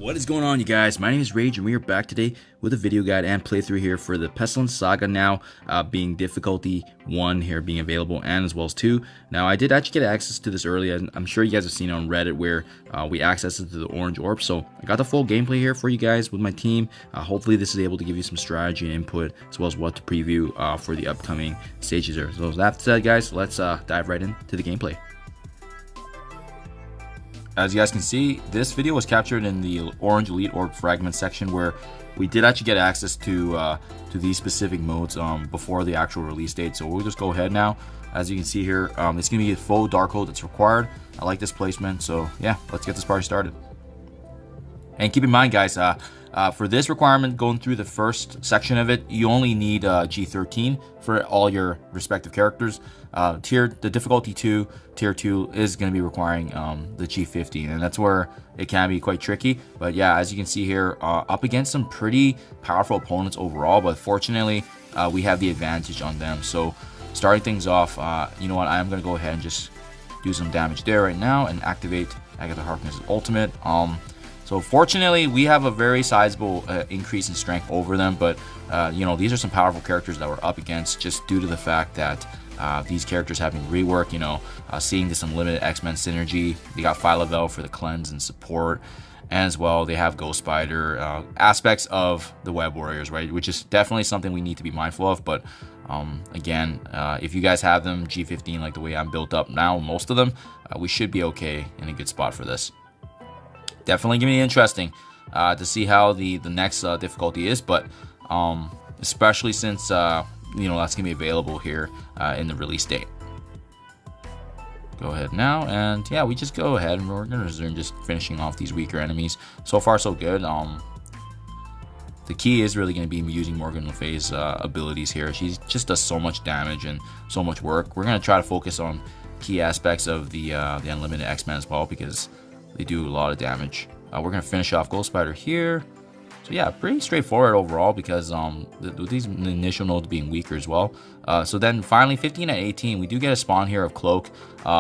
What is going on, you guys? My name is Rage and we are back today with a video guide and playthrough here for the Pestilence Saga, now being difficulty 1 here being available, and as well as 2. Now I did actually get access to this early, and I'm sure you guys have seen it on Reddit where we accessed it to the orange orb. So I got the full gameplay here for you guys with my team. Hopefully this is able to give you some strategy and input as well as what to preview for the upcoming stages here. So with that said, guys, let's dive right into the gameplay. As you guys can see, this video was captured in the Orange Elite Orb Fragment section, where we did actually get access to these specific modes before the actual release date. So we'll just go ahead now. As you can see here, it's going to be a full dark hold that's required. I like this placement, so yeah, let's get this party started. And keep in mind, guys, for this requirement, going through the first section of it, you only need G13 for all your respective characters. The difficulty 2, tier 2 is going to be requiring the G15, and that's where it can be quite tricky. But yeah, as you can see here, up against some pretty powerful opponents overall, but fortunately, we have the advantage on them. So starting things off, you know what, I am going to go ahead and just do some damage there right now and activate Agatha Harkness' ultimate. So fortunately, we have a very sizable increase in strength over them, but you know, these are some powerful characters that we're up against just due to the fact that these characters have been reworked, you know, seeing this unlimited X-Men synergy. They got Phyla-Vel for the cleanse and support, and as well, they have Ghost Spider, aspects of the Web Warriors, right, which is definitely something we need to be mindful of. But again, if you guys have them, G15, like the way I'm built up now, most of them, we should be okay in a good spot for this. Definitely gonna be interesting to see how the next difficulty is, but especially since you know, that's gonna be available here in the release date. Go ahead now, and yeah, we just go ahead and we're gonna resume just finishing off these weaker enemies. So far so good. The key is really going to be using Morgan Le Fay's abilities here. She just does so much damage and so much work. We're going to try to focus on key aspects of the unlimited X-Men as well, because they do a lot of damage. We're going to finish off Ghost Spider here. So yeah, pretty straightforward overall, because with these initial nodes being weaker as well. So then finally 15 and 18, we do get a spawn here of Cloak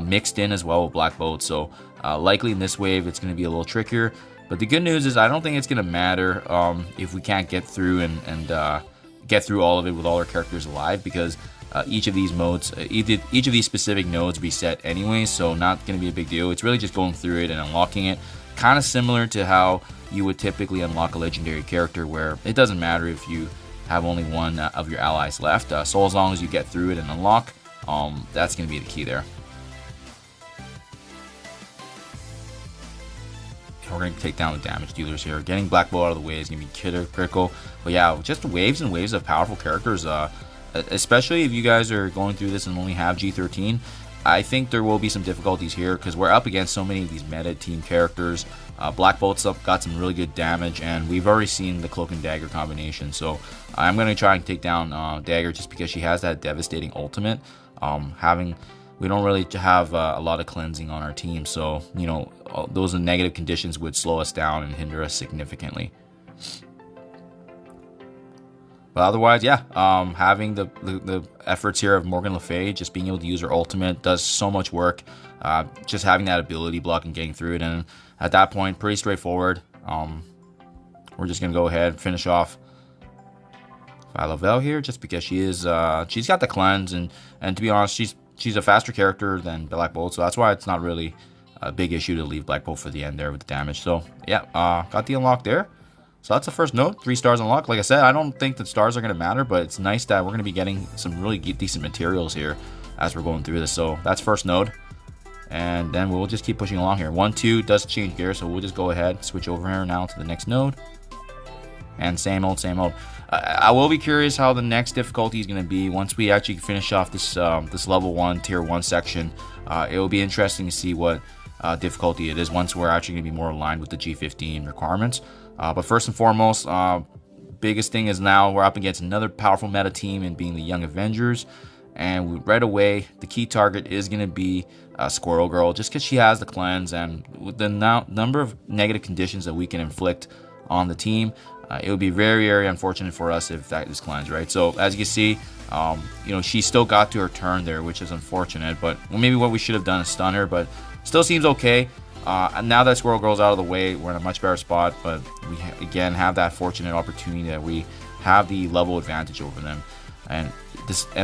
mixed in as well with Black Bolt. So likely in this wave it's going to be a little trickier. But the good news is I don't think it's going to matter if we can't get through and get through all of it with all our characters alive, because each of these modes, each of these specific nodes reset anyway, so not going to be a big deal. It's really just going through it and unlocking it, kind of similar to how you would typically unlock a legendary character, where it doesn't matter if you have only one of your allies left, so as long as you get through it and unlock, that's going to be the key there. We're going to take down the damage dealers here. Getting Black Bolt out of the way is going to be critical. But yeah, just waves and waves of powerful characters, especially if you guys are going through this and only have G13. I think there will be some difficulties here because we're up against so many of these meta team characters. Black Bolt's got some really good damage, and we've already seen the Cloak and Dagger combination. So I'm going to try and take down Dagger just because she has that devastating ultimate. We don't really have a lot of cleansing on our team, so you know, those negative conditions would slow us down and hinder us significantly. But otherwise, yeah, having the efforts here of Morgan Le Fay, just being able to use her ultimate does so much work. Just having that ability block and getting through it, and at that point, pretty straightforward. We're just gonna go ahead and finish off Phyla-Vel here, just because she's got the cleanse, and to be honest, she's a faster character than Black Bolt, so that's why it's not really a big issue to leave Black Bolt for the end there with the damage. So yeah, got the unlock there. So that's the first node, 3 stars unlocked. Like I said, I don't think that stars are going to matter, but it's nice that we're going to be getting some really decent materials here as we're going through this. So that's first node, and then we'll just keep pushing along here. 1, 2 does change gear, so we'll just go ahead, switch over here now to the next node, and same old, same old. I will be curious how the next difficulty is going to be once we actually finish off this this level 1 tier 1 section. It will be interesting to see what difficulty it is once we're actually going to be more aligned with the G15 requirements. But first and foremost, biggest thing is now we're up against another powerful meta team in being the Young Avengers, and right away the key target is going to be Squirrel Girl, just because she has the cleanse, and with the number of negative conditions that we can inflict on the team, it would be very, very unfortunate for us if that is cleansed, right? So as you can see, you know, she still got to her turn there, which is unfortunate, but maybe what we should have done is stun her, but still seems okay. And now that Squirrel Girl's out of the way, we're in a much better spot, but we again have that fortunate opportunity that we have the level advantage over them. And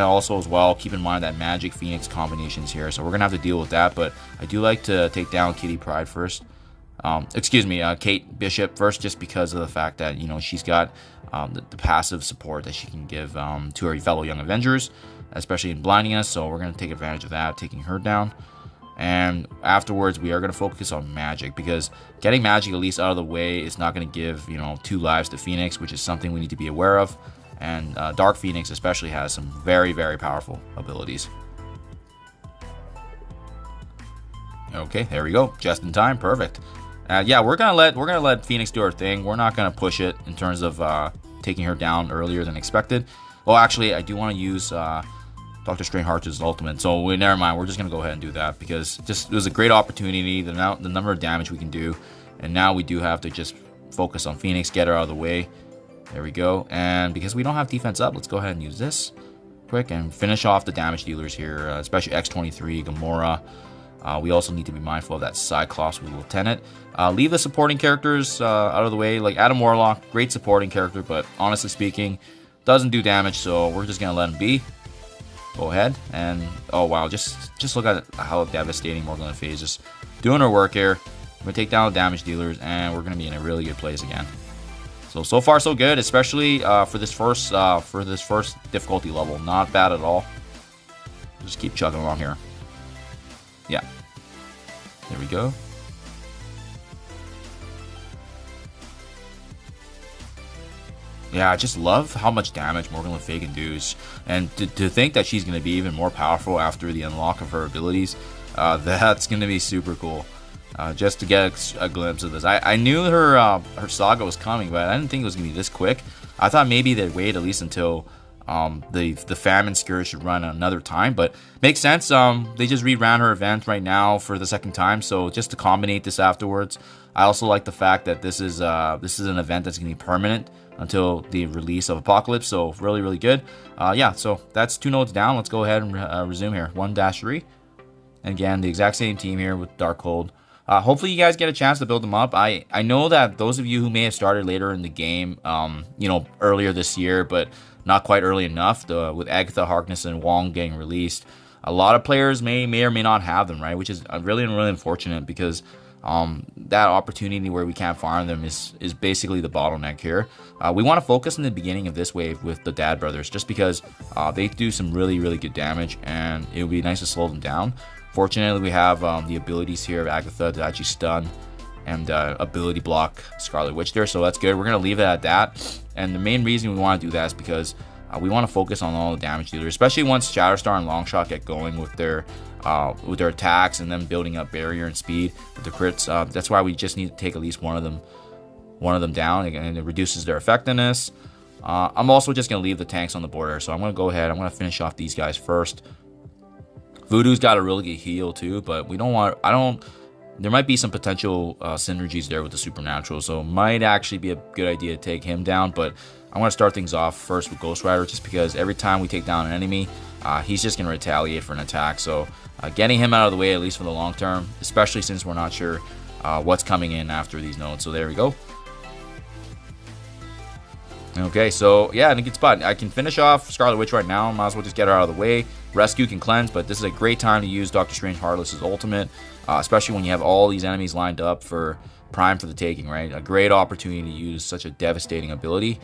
also as well, keep in mind that Magic Phoenix combinations here, so we're gonna have to deal with that. But I do like to take down Kitty Pryde first. Excuse me, Kate Bishop first, just because of the fact that, you know, she's got the passive support that she can give to her fellow Young Avengers, especially in blinding us. So we're gonna take advantage of that, taking her down. And afterwards, we are going to focus on Magic, because getting Magic at least out of the way is not going to give, you know, 2 lives to Phoenix, which is something we need to be aware of. And Dark Phoenix especially has some very, very powerful abilities. Okay, there we go, just in time, perfect. Yeah, we're gonna let Phoenix do her thing. We're not gonna push it in terms of taking her down earlier than expected. Well, actually, I do want to use Dr. Strangeheart's ultimate, so never mind. We're just gonna go ahead and do that, because it was a great opportunity. The number of damage we can do, and now we do have to just focus on Phoenix, get her out of the way. There we go. And because we don't have defense up, let's go ahead and use this quick and finish off the damage dealers here, especially X23, Gamora. We also need to be mindful of that Cyclops with Lieutenant. Leave the supporting characters out of the way, like Adam Warlock, great supporting character, but honestly speaking, doesn't do damage, so we're just gonna let him be. Go ahead and, oh wow, just look at how devastating Morgan Le Fay is just doing her work here. We're gonna take down the damage dealers, and we're gonna be in a really good place again. So far so good, especially for this first difficulty level. Not bad at all. Just keep chugging along here. Yeah, there we go. Yeah, I just love how much damage Morgan Le Fay can do, and to think that she's going to be even more powerful after the unlock of her abilities, that's going to be super cool. Just to get a glimpse of this, I knew her saga was coming, but I didn't think it was going to be this quick. I thought maybe they'd wait at least until the Famine Scourge should run another time, but makes sense. They just reran her event right now for the second time, so just to combine this afterwards. I also like the fact that this is an event that's going to be permanent until the release of Apocalypse, so really, really good. Yeah, so that's 2 nodes down. Let's go ahead and resume here. 1-3. And again, the exact same team here with Darkhold. Hopefully you guys get a chance to build them up. I know that those of you who may have started later in the game, you know, earlier this year, but not quite early enough, with Agatha Harkness and Wong getting released, a lot of players may or may not have them, right? Which is really unfortunate, because that opportunity where we can't farm them is basically the bottleneck here. We want to focus in the beginning of this wave with the Dad Brothers, just because they do some really, really good damage, and it would be nice to slow them down. Fortunately, we have the abilities here of Agatha to actually stun and ability block Scarlet Witch there, so that's good. We're going to leave it at that. And the main reason we want to do that is because we want to focus on all the damage dealers, especially once Shatterstar and Longshot get going with their attacks and then building up barrier and speed with the crits. That's why we just need to take at least one of them down, and it reduces their effectiveness. I'm also just going to leave the tanks on the border, so I'm going to go ahead. I'm going to finish off these guys first. Voodoo's got a really good heal too, but we don't want. There might be some potential synergies there with the Supernatural, so it might actually be a good idea to take him down. But I want to start things off first with Ghost Rider, just because every time we take down an enemy, he's just going to retaliate for an attack. So getting him out of the way, at least for the long term, especially since we're not sure what's coming in after these nodes. So there we go. Okay, so yeah, in a good spot. I can finish off Scarlet Witch right now. Might as well just get her out of the way. Rescue can cleanse, but this is a great time to use Doctor Strange Heartless's ultimate, especially when you have all these enemies lined up for prime for the taking, right? A great opportunity to use such a devastating ability.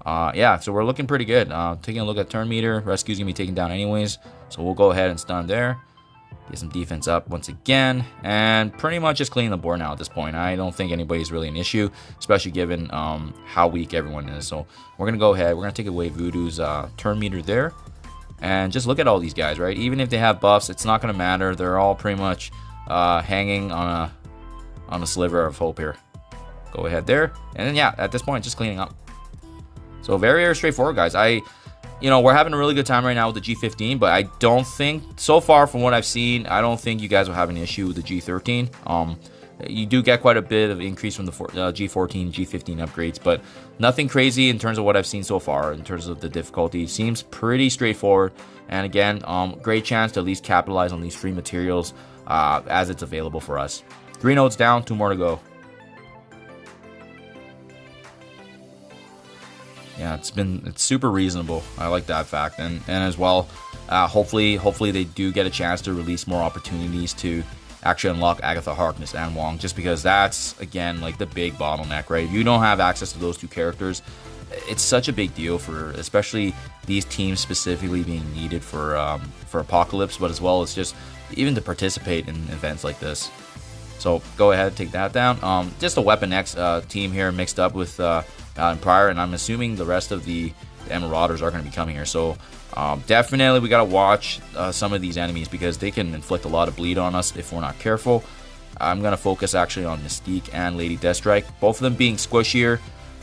Yeah, so we're looking pretty good. Taking a look at turn meter. Rescue's gonna be taken down anyways, so we'll go ahead and stun there. Get some defense up once again, and pretty much just clean the board now at this point. I don't think anybody's really an issue, especially given how weak everyone is. So we're going to go ahead. We're going to take away Voodoo's turn meter there, and just look at all these guys, right? Even if they have buffs, it's not going to matter. They're all pretty much hanging on a sliver of hope here. Go ahead there, and then yeah, at this point, just cleaning up. So very, very straightforward, guys. You know, we're having a really good time right now with the G15, but I don't think, so far from what I've seen, I don't think you guys will have an issue with the G13. You do get quite a bit of increase from the G14, G15 upgrades, but nothing crazy in terms of what I've seen so far in terms of the difficulty. Seems pretty straightforward, and again, great chance to at least capitalize on these free materials as it's available for us. 3 nodes down, 2 more to go. Yeah, it's super reasonable. I like that fact, and as well, hopefully they do get a chance to release more opportunities to actually unlock Agatha Harkness and Wong, just because that's, again, like the big bottleneck, right? If you don't have access to those 2 characters, it's such a big deal for especially these teams specifically being needed for Apocalypse, but as well as just even to participate in events like this. So go ahead, take that down. Just a Weapon X team here mixed up with Prior, and I'm assuming the rest of the Marauders are going to be coming here. So definitely we got to watch some of these enemies, because they can inflict a lot of bleed on us if we're not careful. I'm going to focus actually on Mystique and Lady Deathstrike, both of them being squishier,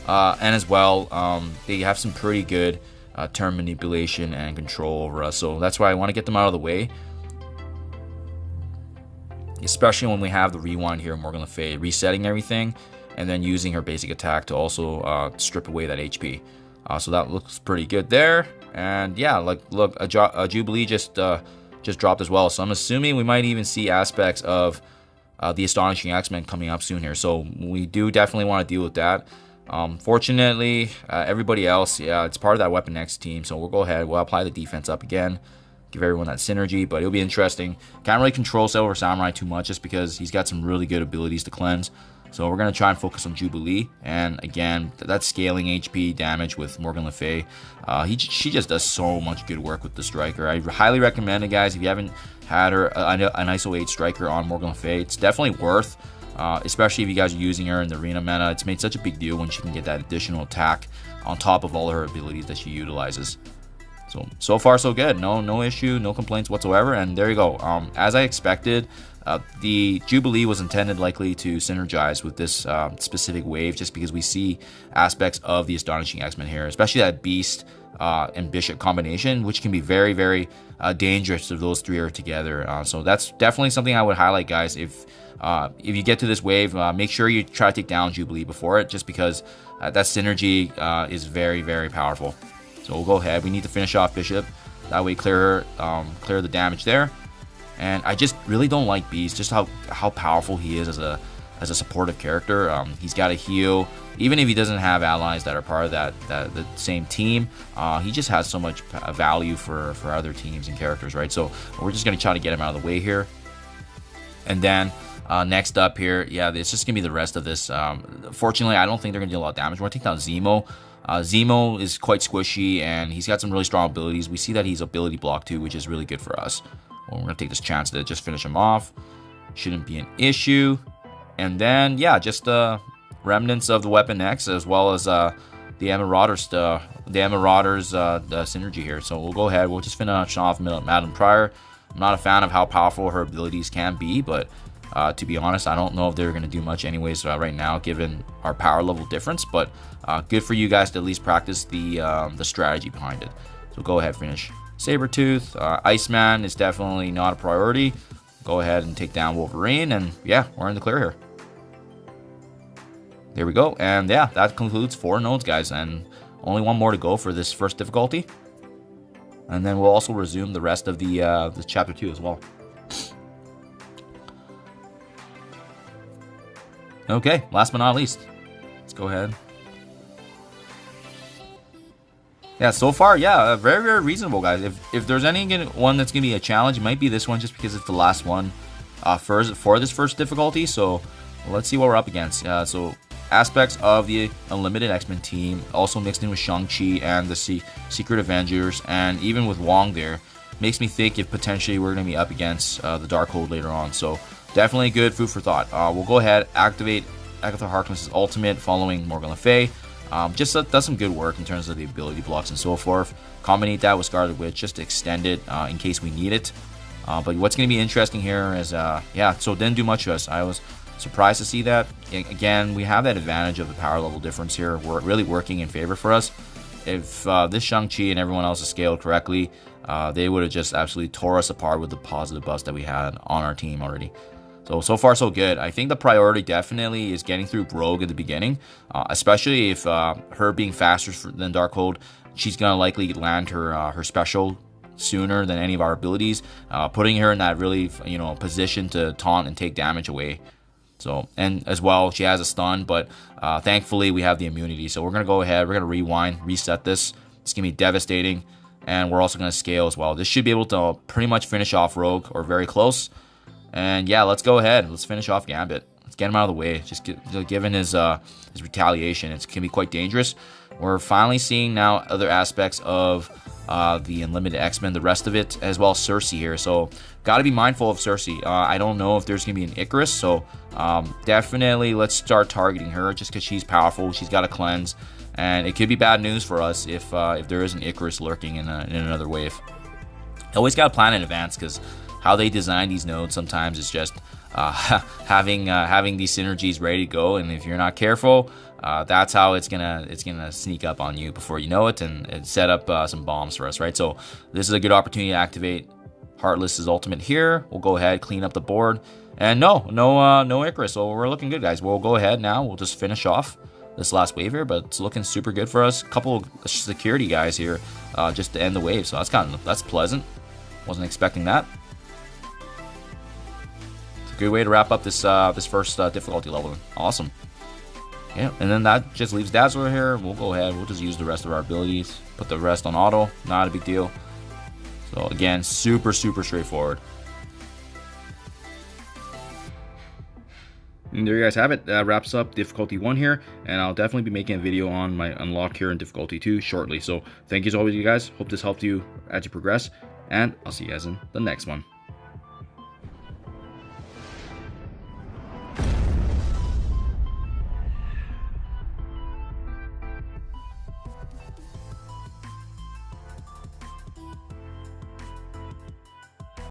and as well they have some pretty good turn manipulation and control over us. So that's why I want to get them out of the way, especially when we have the rewind here, Morgan Le Fay resetting everything and then using her basic attack to also strip away that HP. So that looks pretty good there. And yeah, like look, a Jubilee just dropped as well. So I'm assuming we might even see aspects of the Astonishing X-Men coming up soon here. So we do definitely want to deal with that. Fortunately, everybody else, yeah, it's part of that Weapon X team. So we'll go ahead, we'll apply the defense up again, give everyone that synergy, but it'll be interesting. Can't really control Silver Samurai too much, just because he's got some really good abilities to cleanse. So we're going to try and focus on Jubilee. And again, that's scaling HP damage with Morgan Le Fay. She just does so much good work with the Striker. I highly recommend it, guys. If you haven't had her, an ISO 8 Striker on Morgan Le Fay, it's definitely worth, especially if you guys are using her in the arena meta. It's made such a big deal when she can get that additional attack on top of all her abilities that she utilizes. So far so good. No issue, no complaints whatsoever. And there you go. As I expected, the Jubilee was intended likely to synergize with this specific wave, just because we see aspects of the Astonishing X-Men here, especially that Beast and Bishop combination, which can be very, very dangerous if those 3 are together. So that's definitely something I would highlight, guys. If you get to this wave, make sure you try to take down Jubilee before it, just because that synergy is very, very powerful. So we'll go ahead. We need to finish off Bishop. That way clear the damage there. And I just really don't like Beast, just how powerful he is as a supportive character. He's got a heal. Even if he doesn't have allies that are part of the same team, he just has so much value for other teams and characters, right? So we're just going to try to get him out of the way here. And then next up here, yeah, it's just going to be the rest of this. Fortunately, I don't think they're going to do a lot of damage. We're going to take down Zemo. Zemo is quite squishy, and he's got some really strong abilities. We see that he's ability block too, which is really good for us. Well, we're going to take this chance to just finish him off. Shouldn't be an issue. And then, yeah, just remnants of the Weapon X, as well as the Marauders, the synergy here. So we'll go ahead. We'll just finish off Madame Pryor. I'm not a fan of how powerful her abilities can be, but to be honest, I don't know if they're going to do much anyways right now, given our power level difference. But good for you guys to at least practice the strategy behind it. So go ahead, finish Sabretooth. Iceman is definitely not a priority. Go ahead and take down Wolverine, and yeah, we're in the clear here. There we go, and yeah, that concludes 4 nodes, guys, and only 1 more to go for this first difficulty. And then we'll also resume the rest of the chapter 2 as well. Okay, last but not least, let's go ahead. Yeah, so far, yeah, very, very reasonable, guys. If there's any one that's going to be a challenge, it might be this one, just because it's the last one for this first difficulty. So let's see what we're up against. So aspects of the Unlimited X-Men team, also mixed in with Shang-Chi and the Secret Avengers, and even with Wong there, makes me think if potentially we're going to be up against the Darkhold later on. So definitely good food for thought. We'll go ahead, activate Agatha Harkness's ultimate following Morgan Le Fay. Just does some good work in terms of the ability blocks and so forth. Combinate that with Scarlet Witch just to extend it in case we need it. But what's going to be interesting here is, yeah, so didn't do much to us. I was surprised to see that. Again, we have that advantage of the power level difference here. We're really working in favor for us. If this Shang-Chi and everyone else is scaled correctly, they would have just absolutely tore us apart with the positive buffs that we had on our team already. So far so good. I think the priority definitely is getting through Rogue at the beginning, especially if her being faster than Darkhold, she's going to likely land her special sooner than any of our abilities, putting her in that really, position to taunt and take damage away. So, and as well, she has a stun, but thankfully we have the immunity. So we're going to go ahead, we're going to rewind, reset this. It's going to be devastating, and we're also going to scale as well. This should be able to pretty much finish off Rogue, or very close. And yeah, let's go ahead. Let's finish off Gambit. Let's get him out of the way. Just given his retaliation, it's going to be quite dangerous. We're finally seeing now other aspects of the Unlimited X-Men, the rest of it, as well as Cersei here. So got to be mindful of Cersei. I don't know if there's going to be an Icarus, so definitely let's start targeting her just because she's powerful. She's got a cleanse, and it could be bad news for us if there is an Icarus lurking in another wave. Always got to plan in advance, because how they design these nodes sometimes is just having these synergies ready to go, and if you're not careful, that's how it's gonna sneak up on you before you know it, and set up some bombs for us, right? So this is a good opportunity to activate Heartless's ultimate here. We'll go ahead, clean up the board, and no Icarus, so we're looking good, guys. We'll go ahead now. We'll just finish off this last wave here, but it's looking super good for us. A couple of security guys here just to end the wave, so that's pleasant. Wasn't expecting that. Good way to wrap up this this first difficulty level. Awesome. Yeah, and then that just leaves Dazzler here. We'll go ahead. We'll just use the rest of our abilities. Put the rest on auto. Not a big deal. So again, super straightforward. And there you guys have it. That wraps up difficulty 1 here, and I'll definitely be making a video on my unlock here in difficulty 2 shortly. So thank you as always, you guys. Hope this helped you as you progress, and I'll see you guys in the next one.